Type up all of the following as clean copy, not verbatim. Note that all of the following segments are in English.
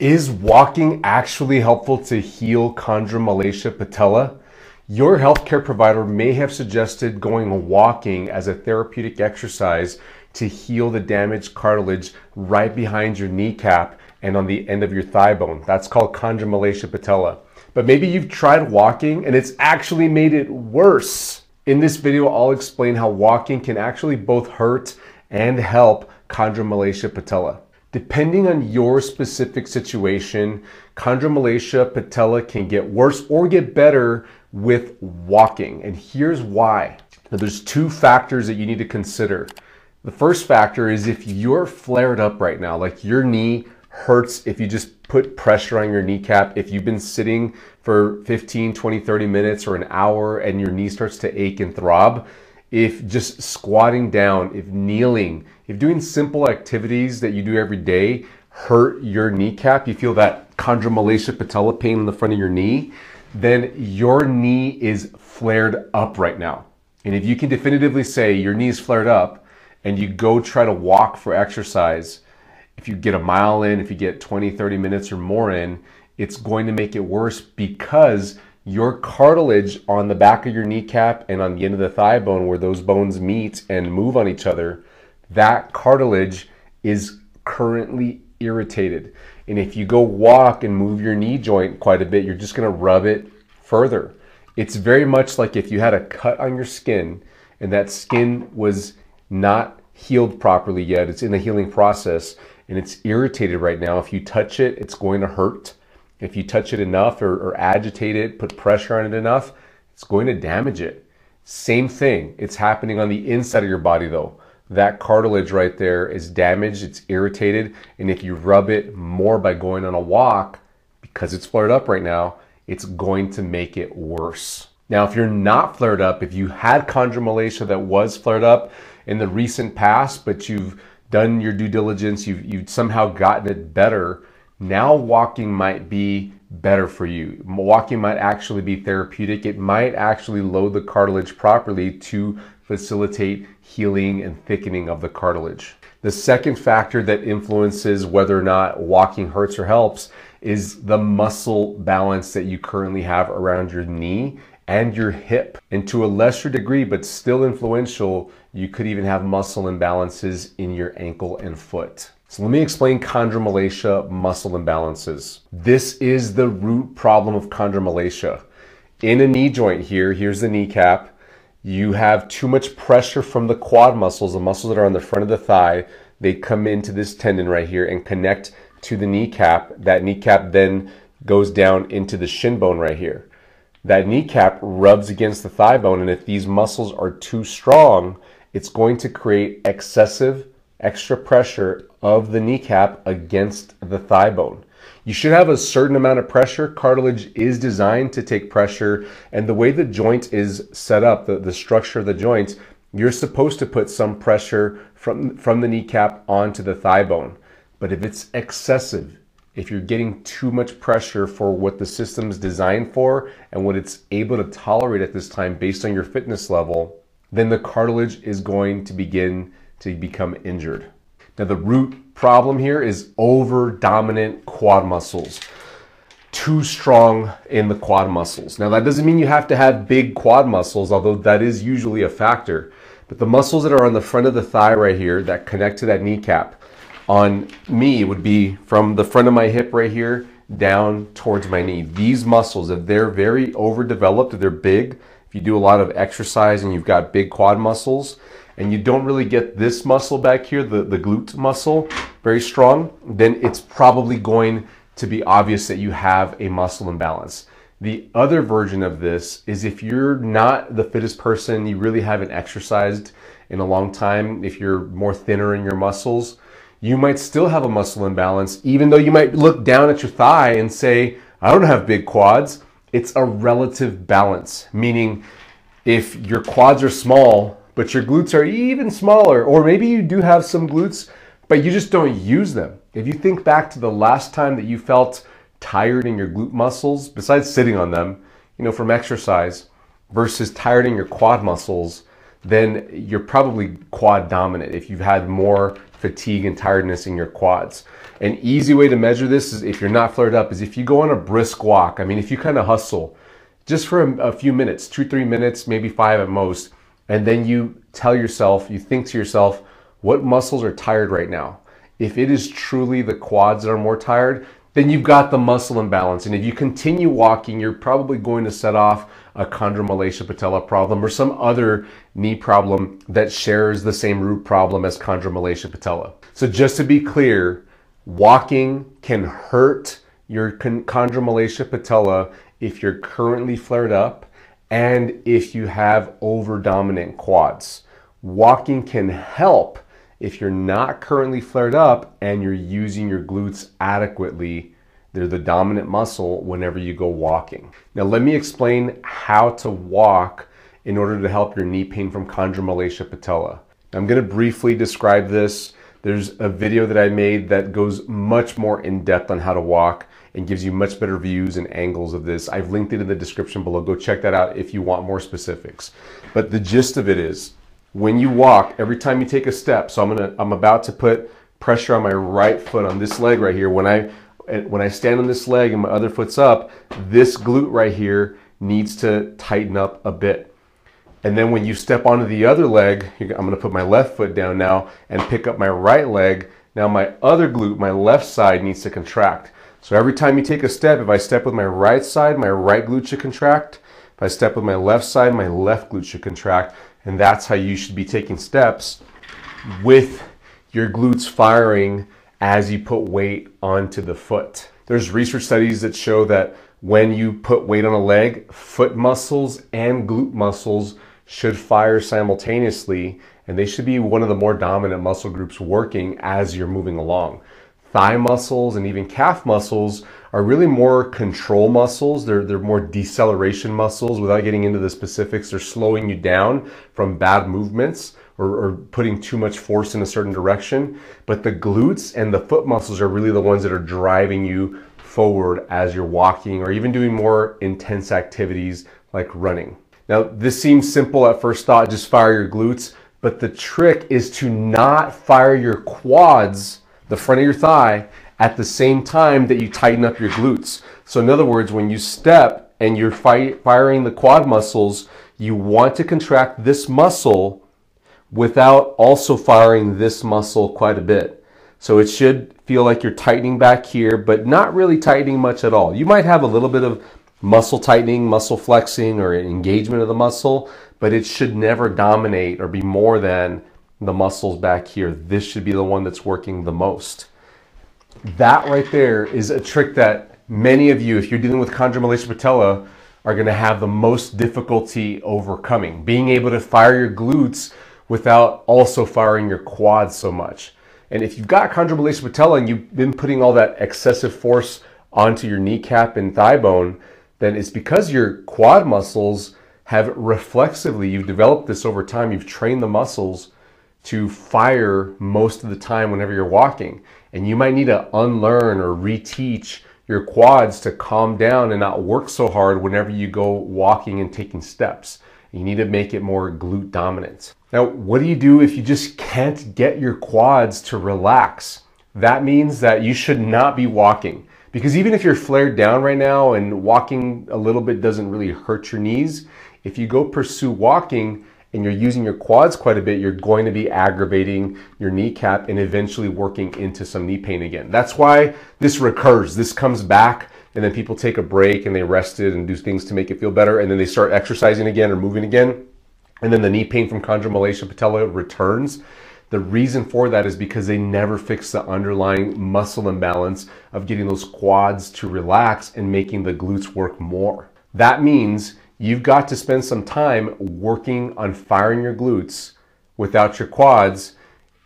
Is walking actually helpful to heal chondromalacia patella? Your healthcare provider may have suggested going walking as a therapeutic exercise to heal the damaged cartilage right behind your kneecap and on the end of your thigh bone. That's called chondromalacia patella. But maybe you've tried walking and it's actually made it worse. In this video, I'll explain how walking can actually both hurt and help chondromalacia patella. Depending on your specific situation, chondromalacia patella can get worse or get better with walking. And here's why. Now, there's two factors that you need to consider. The first factor is if you're flared up right now, like your knee hurts if you just put pressure on your kneecap, if you've been sitting for 15, 20, 30 minutes or an hour and your knee starts to ache and throb, if just squatting down, if kneeling, if doing simple activities that you do every day hurt your kneecap, you feel that chondromalacia patella pain in the front of your knee, then your knee is flared up right now. And if you can definitively say your knee is flared up and you go try to walk for exercise, if you get a mile in, if you get 20, 30 minutes or more in, it's going to make it worse because your cartilage on the back of your kneecap and on the end of the thigh bone where those bones meet and move on each other, that cartilage is currently irritated. And if you go walk and move your knee joint quite a bit, you're just going to rub it further. It's very much like if you had a cut on your skin and that skin was not healed properly yet. It's in the healing process and it's irritated right now. If you touch it, it's going to hurt. If you touch it enough or agitate it, put pressure on it enough, it's going to damage it. Same thing. It's happening on the inside of your body though. That cartilage right there is damaged, it's irritated, and if you rub it more by going on a walk, because it's flared up right now, it's going to make it worse. Now, if you're not flared up, if you had chondromalacia that was flared up in the recent past, but you've done your due diligence, you've somehow gotten it better, now walking might be better for you. Walking might actually be therapeutic. It might actually load the cartilage properly to facilitate healing and thickening of the cartilage. The second factor that influences whether or not walking hurts or helps is the muscle balance that you currently have around your knee and your hip. And to a lesser degree, but still influential, you could even have muscle imbalances in your ankle and foot. So let me explain chondromalacia muscle imbalances. This is the root problem of chondromalacia. In a knee joint here, here's the kneecap, you have too much pressure from the quad muscles, the muscles that are on the front of the thigh. They come into this tendon right here and connect to the kneecap. That kneecap then goes down into the shin bone right here. That kneecap rubs against the thigh bone, and if these muscles are too strong, it's going to create excessive extra pressure of the kneecap against the thigh bone. You should have a certain amount of pressure. Cartilage is designed to take pressure, and the way the joint is set up, the structure of the joint, you're supposed to put some pressure from the kneecap onto the thigh bone. But if it's excessive, if you're getting too much pressure for what the system's designed for and what it's able to tolerate at this time based on your fitness level, then the cartilage is going to begin to become injured. Now, the root problem here is over-dominant quad muscles. Too strong in the quad muscles. Now, that doesn't mean you have to have big quad muscles, although that is usually a factor. But the muscles that are on the front of the thigh right here that connect to that kneecap, on me, it would be from the front of my hip right here down towards my knee. These muscles, if they're very overdeveloped, if they're big, if you do a lot of exercise and you've got big quad muscles, and you don't really get this muscle back here, the glute muscle, very strong, then it's probably going to be obvious that you have a muscle imbalance. The other version of this is if you're not the fittest person, you really haven't exercised in a long time, if you're more thinner in your muscles, you might still have a muscle imbalance, even though you might look down at your thigh and say, I don't have big quads. It's a relative balance, meaning if your quads are small, but your glutes are even smaller, or maybe you do have some glutes, but you just don't use them. If you think back to the last time that you felt tired in your glute muscles, besides sitting on them, from exercise, versus tired in your quad muscles, then you're probably quad dominant if you've had more fatigue and tiredness in your quads. An easy way to measure this is, if you're not flared up, is if you go on a brisk walk. I mean, if you kind of hustle just for a few minutes, 2-3 minutes, maybe 5 at most, and then you tell yourself, you think to yourself, what muscles are tired right now? If it is truly the quads that are more tired, then you've got the muscle imbalance. And if you continue walking, you're probably going to set off a Chondromalacia Patella problem or some other knee problem that shares the same root problem as Chondromalacia Patella. So just to be clear, walking can hurt your Chondromalacia Patella if you're currently flared up and if you have over-dominant quads. Walking can help if you're not currently flared up and you're using your glutes adequately. They're the dominant muscle whenever you go walking. Now let me explain how to walk in order to help your knee pain from Chondromalacia Patella. I'm going to briefly describe this. There's a video that I made that goes much more in depth on how to walk and gives you much better views and angles of this. I've linked it in the description below. Go check that out if you want more specifics. But the gist of it is, when you walk, every time you take a step, so I'm about to put pressure on my right foot on this leg right here. When I stand on this leg and my other foot's up, this glute right here needs to tighten up a bit. And then when you step onto the other leg, I'm going to put my left foot down now and pick up my right leg. Now my other glute, my left side, needs to contract. So every time you take a step, if I step with my right side, my right glute should contract. If I step with my left side, my left glute should contract. And that's how you should be taking steps, with your glutes firing as you put weight onto the foot. There's research studies that show that when you put weight on a leg, foot muscles and glute muscles should fire simultaneously, and they should be one of the more dominant muscle groups working as you're moving along. Thigh muscles and even calf muscles are really more control muscles. They're more deceleration muscles. Without getting into the specifics, they're slowing you down from bad movements or putting too much force in a certain direction. But the glutes and the foot muscles are really the ones that are driving you forward as you're walking or even doing more intense activities like running. Now, this seems simple at first thought, just fire your glutes, but the trick is to not fire your quads, the front of your thigh, at the same time that you tighten up your glutes. So in other words, when you step and you're firing the quad muscles, you want to contract this muscle without also firing this muscle quite a bit. So it should feel like you're tightening back here, but not really tightening much at all. You might have a little bit of muscle tightening, muscle flexing, or engagement of the muscle, but it should never dominate or be more than the muscles back here. This should be the one that's working the most. That right there is a trick that many of you, if you're dealing with Chondromalacia Patella, are going to have the most difficulty overcoming. Being able to fire your glutes without also firing your quads so much. And if you've got Chondromalacia Patella and you've been putting all that excessive force onto your kneecap and thigh bone, then it's because your quad muscles have reflexively, you've developed this over time, you've trained the muscles to fire most of the time whenever you're walking. And you might need to unlearn or reteach your quads to calm down and not work so hard whenever you go walking and taking steps. You need to make it more glute dominant. Now, what do you do if you just can't get your quads to relax? That means that you should not be walking. Because even if you're flared down right now and walking a little bit doesn't really hurt your knees, if you go pursue walking and you're using your quads quite a bit, you're going to be aggravating your kneecap and eventually working into some knee pain again. That's why this recurs. This comes back, and then people take a break and they rest it and do things to make it feel better, and then they start exercising again or moving again, and then the knee pain from Chondromalacia Patella returns. The reason for that is because they never fix the underlying muscle imbalance of getting those quads to relax and making the glutes work more. That means you've got to spend some time working on firing your glutes without your quads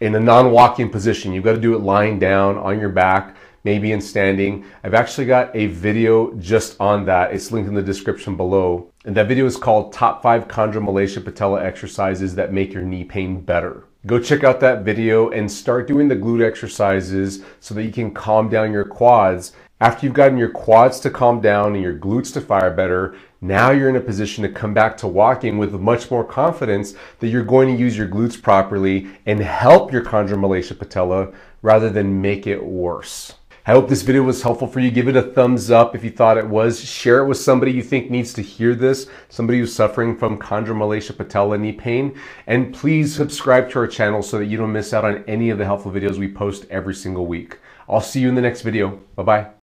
in a non-walking position. You've got to do it lying down on your back, maybe in standing. I've actually got a video just on that. It's linked in the description below. And that video is called Top 5 Chondromalacia Patella Exercises That Make Your Knee Pain Better. Go check out that video and start doing the glute exercises so that you can calm down your quads After you've gotten your quads to calm down and your glutes to fire better, now you're in a position to come back to walking with much more confidence that you're going to use your glutes properly and help your chondromalacia patella rather than make it worse. I hope this video was helpful for you. Give it a thumbs up if you thought it was. Share it with somebody you think needs to hear this, somebody who's suffering from chondromalacia patella knee pain. And please subscribe to our channel so that you don't miss out on any of the helpful videos we post every single week. I'll see you in the next video. Bye-bye.